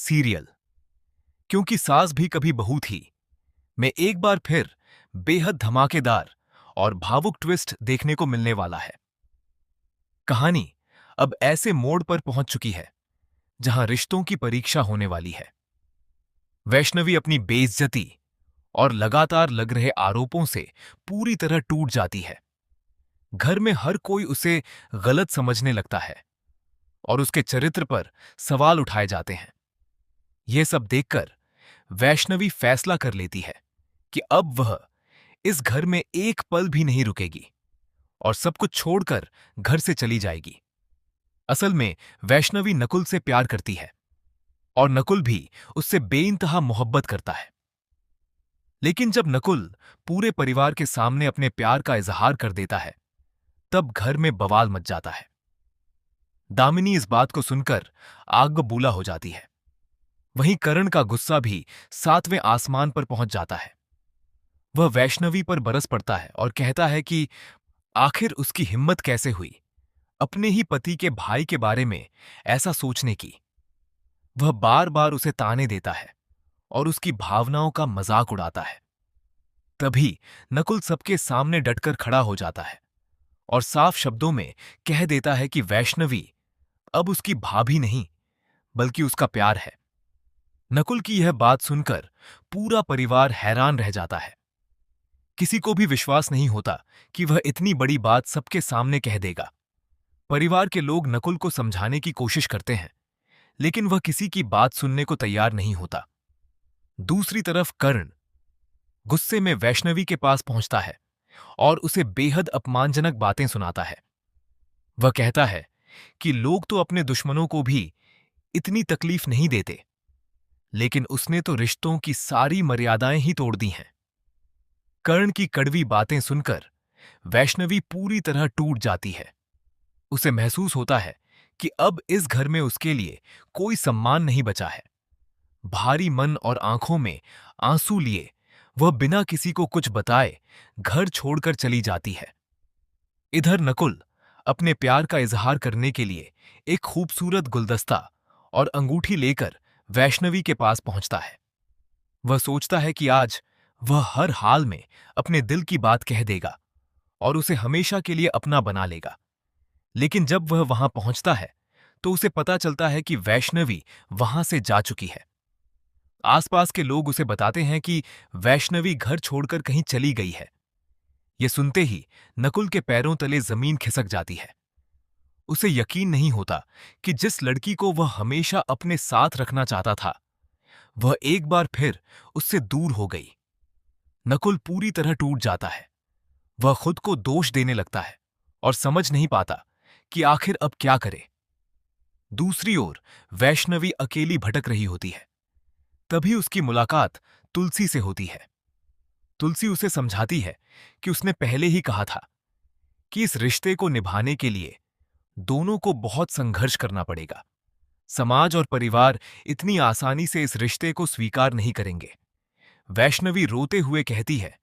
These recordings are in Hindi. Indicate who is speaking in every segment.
Speaker 1: सीरियल क्योंकि सास भी कभी बहू थी में एक बार फिर बेहद धमाकेदार और भावुक ट्विस्ट देखने को मिलने वाला है। कहानी अब ऐसे मोड़ पर पहुंच चुकी है जहां रिश्तों की परीक्षा होने वाली है। वैष्णवी अपनी बेइज्जती और लगातार लग रहे आरोपों से पूरी तरह टूट जाती है। घर में हर कोई उसे गलत समझने लगता है और उसके चरित्र पर सवाल उठाए जाते हैं। यह सब देखकर वैष्णवी फैसला कर लेती है कि अब वह इस घर में एक पल भी नहीं रुकेगी और सब कुछ छोड़कर घर से चली जाएगी। असल में वैष्णवी नकुल से प्यार करती है और नकुल भी उससे बेइंतहा मोहब्बत करता है। लेकिन जब नकुल पूरे परिवार के सामने अपने प्यार का इजहार कर देता है, तब घर में बवाल मच जाता है। दामिनी इस बात को सुनकर आग बबूला हो जाती है। वहीं करण का गुस्सा भी सातवें आसमान पर पहुंच जाता है। वह वैष्णवी पर बरस पड़ता है और कहता है कि आखिर उसकी हिम्मत कैसे हुई अपने ही पति के भाई के बारे में ऐसा सोचने की। वह बार बार उसे ताने देता है और उसकी भावनाओं का मजाक उड़ाता है। तभी नकुल सबके सामने डटकर खड़ा हो जाता है और साफ शब्दों में कह देता है कि वैष्णवी अब उसकी भाभी नहीं बल्कि उसका प्यार है। नकुल की यह बात सुनकर पूरा परिवार हैरान रह जाता है। किसी को भी विश्वास नहीं होता कि वह इतनी बड़ी बात सबके सामने कह देगा। परिवार के लोग नकुल को समझाने की कोशिश करते हैं, लेकिन वह किसी की बात सुनने को तैयार नहीं होता। दूसरी तरफ कर्ण गुस्से में वैष्णवी के पास पहुंचता है और उसे बेहद अपमानजनक बातें सुनाता है। वह कहता है कि लोग तो अपने दुश्मनों को भी इतनी तकलीफ नहीं देते, लेकिन उसने तो रिश्तों की सारी मर्यादाएं ही तोड़ दी हैं। कर्ण की कड़वी बातें सुनकर वैष्णवी पूरी तरह टूट जाती है। उसे महसूस होता है कि अब इस घर में उसके लिए कोई सम्मान नहीं बचा है। भारी मन और आंखों में आंसू लिए वह बिना किसी को कुछ बताए घर छोड़कर चली जाती है। इधर नकुल अपने प्यार का इजहार करने के लिए एक खूबसूरत गुलदस्ता और अंगूठी लेकर वैष्णवी के पास पहुंचता है। वह सोचता है कि आज वह हर हाल में अपने दिल की बात कह देगा और उसे हमेशा के लिए अपना बना लेगा। लेकिन जब वह वहां पहुंचता है तो उसे पता चलता है कि वैष्णवी वहां से जा चुकी है। आसपास के लोग उसे बताते हैं कि वैष्णवी घर छोड़कर कहीं चली गई है। यह सुनते ही नकुल के पैरों तले जमीन खिसक जाती है। उसे यकीन नहीं होता कि जिस लड़की को वह हमेशा अपने साथ रखना चाहता था, वह एक बार फिर उससे दूर हो गई। नकुल पूरी तरह टूट जाता है। वह खुद को दोष देने लगता है और समझ नहीं पाता कि आखिर अब क्या करे। दूसरी ओर वैष्णवी अकेली भटक रही होती है। तभी उसकी मुलाकात तुलसी से होती है। तुलसी उसे समझाती है कि उसने पहले ही कहा था कि इस रिश्ते को निभाने के लिए दोनों को बहुत संघर्ष करना पड़ेगा। समाज और परिवार इतनी आसानी से इस रिश्ते को स्वीकार नहीं करेंगे। वैष्णवी रोते हुए कहती है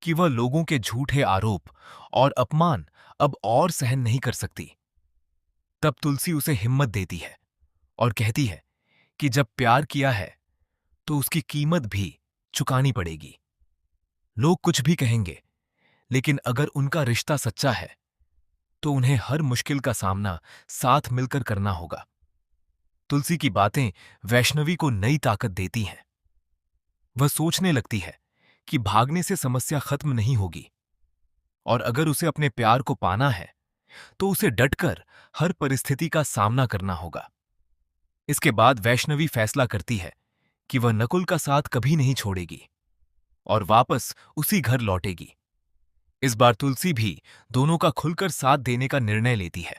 Speaker 1: कि वह लोगों के झूठे आरोप और अपमान अब और सहन नहीं कर सकती। तब तुलसी उसे हिम्मत देती है और कहती है कि जब प्यार किया है तो उसकी कीमत भी चुकानी पड़ेगी। लोग कुछ भी कहेंगे, लेकिन अगर उनका रिश्ता सच्चा है तो उन्हें हर मुश्किल का सामना साथ मिलकर करना होगा। तुलसी की बातें वैष्णवी को नई ताकत देती हैं। वह सोचने लगती है कि भागने से समस्या खत्म नहीं होगी और अगर उसे अपने प्यार को पाना है तो उसे डटकर हर परिस्थिति का सामना करना होगा। इसके बाद वैष्णवी फैसला करती है कि वह नकुल का साथ कभी नहीं छोड़ेगी और वापस उसी घर लौटेगी। इस बार तुलसी भी दोनों का खुलकर साथ देने का निर्णय लेती है।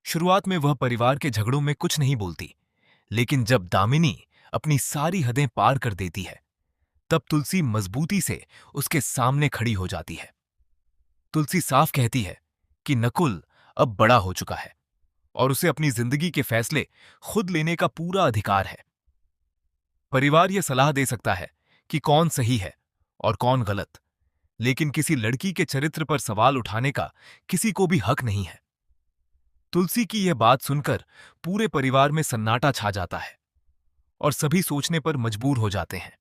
Speaker 1: शुरुआत में वह परिवार के झगड़ों में कुछ नहीं बोलती, लेकिन जब दामिनी अपनी सारी हदें पार कर देती है, तब तुलसी मजबूती से उसके सामने खड़ी हो जाती है। तुलसी साफ कहती है कि नकुल अब बड़ा हो चुका है और उसे अपनी जिंदगी के फैसले खुद लेने का पूरा अधिकार है। परिवार यह सलाह दे सकता है कि कौन सही है और कौन गलत, लेकिन किसी लड़की के चरित्र पर सवाल उठाने का किसी को भी हक नहीं है। तुलसी की यह बात सुनकर पूरे परिवार में सन्नाटा छा जाता है और सभी सोचने पर मजबूर हो जाते हैं।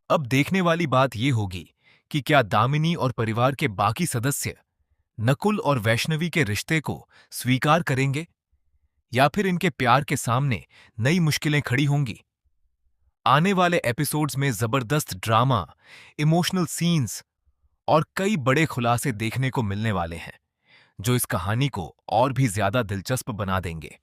Speaker 1: अब देखने वाली बात यह होगी कि क्या दामिनी और परिवार के बाकी सदस्य नकुल और वैष्णवी के रिश्ते को स्वीकार करेंगे या फिर इनके प्यार के सामने नई मुश्किलें खड़ी होंगी। आने वाले एपिसोड्स में जबरदस्त ड्रामा, इमोशनल सीन्स और कई बड़े खुलासे देखने को मिलने वाले हैं, जो इस कहानी को और भी ज्यादा दिलचस्प बना देंगे।